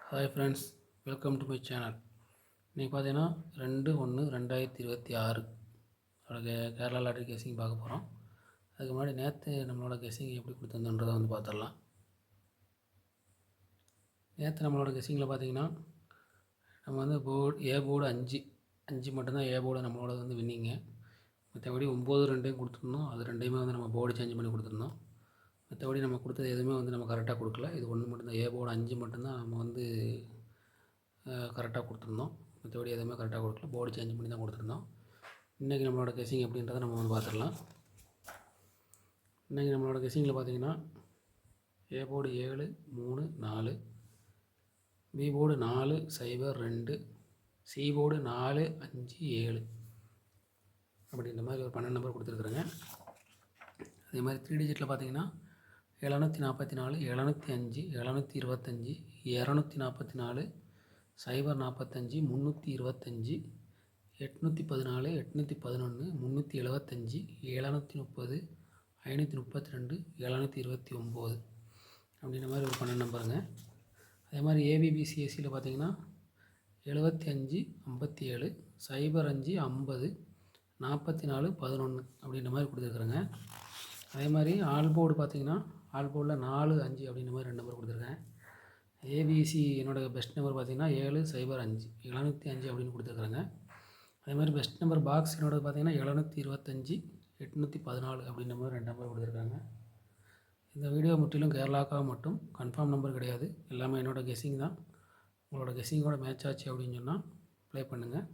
Hi friends, welcome to my channel. இன்றைக்கி பார்த்தீங்கன்னா 2/1/2026 Kerala lottery guessing பார்க்க போகிறோம். அதுக்கு முன்னாடி நேற்று நம்மளோட கெஸ்ஸிங் எப்படி கொடுத்துருந்தோன்றதை பார்த்துடலாம். நேற்று நம்மளோட கெஸ்ஸிங்கில் பார்த்தீங்கன்னா நம்ம போர்டு 5 மட்டும்தான் போர்டு நம்மளோட வின்னிங்க. மற்றபடி 9 ரெண்டையும் கொடுத்துருந்தோம். அது ரெண்டையுமே நம்ம போர்டு சேஞ்ச் பண்ணி கொடுத்துருந்தோம். மற்றபடி நம்ம கொடுத்தது எதுவுமே நம்ம கரெக்டாக கொடுக்கல. இது ஒன்று மட்டும்தான் போர்டு 5 மட்டும்தான் நம்ம கரெக்டாக கொடுத்துருந்தோம். மற்றபடி எதுவுமே கரெக்டாக கொடுக்கல. போர்டு சேஞ்ச் பண்ணி தான் கொடுத்துருந்தோம். இன்றைக்கி நம்மளோட கெஸ்ஸிங் எப்படின்றத நம்ம பார்த்துடலாம். இன்றைக்கி நம்மளோட கெஸ்ஸிங்கில் பார்த்தீங்கன்னா board 7 3 4, B board 4 0 2, C board 4 5 7 அப்படின்ற மாதிரி ஒரு 12 நம்பர் கொடுத்துருக்குறேங்க. அதே மாதிரி 3 டிஜிட்டில் பார்த்தீங்கன்னா 744 705 725 244 045 325 814 811 375 730 532 729 அப்படின்ற மாதிரி ஒரு 12 நம்பருங்க. அதே மாதிரி ஏபிபிசிஎஸ்சியில் பார்த்தீங்கன்னா 75 57 05 50 44 11 அப்படின்ற மாதிரி கொடுத்துருக்குறேங்க. அதே மாதிரி ஆல் போர்டு பார்த்திங்கன்னா ஆல் போர்டில் 4 5 அப்படின்ற மாதிரி 2 நம்பர் கொடுத்துருக்கேன். ஏபிசி என்னோடய பெஸ்ட் நம்பர் பார்த்திங்கன்னா 7 0 5 705 அப்படின்னு கொடுத்துருக்குறேங்க. அதே மாதிரி பெஸ்ட் நம்பர் பாக்ஸ் என்னோட பார்த்திங்கன்னா 725 814 அப்படின்ற மாதிரி 2 நம்பர் கொடுத்துருக்காங்க. இந்த வீடியோ முற்றிலும் கேரளாக்காக மட்டும், கன்ஃபார்ம் நம்பர் கிடையாது. எல்லாமே என்னோடய கெஸ்ஸிங் தான். உங்களோட கெஸ்ஸிங்கோட மேட்ச் ஆச்சு அப்படின்னு சொன்னால் ப்ளே பண்ணுங்கள்.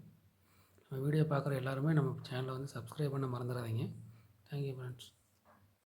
நம்ம வீடியோ பார்க்குற எல்லாருமே நம்ம சேனலை சப்ஸ்கிரைப் பண்ண மறந்துடாதீங்க. Thank you friends.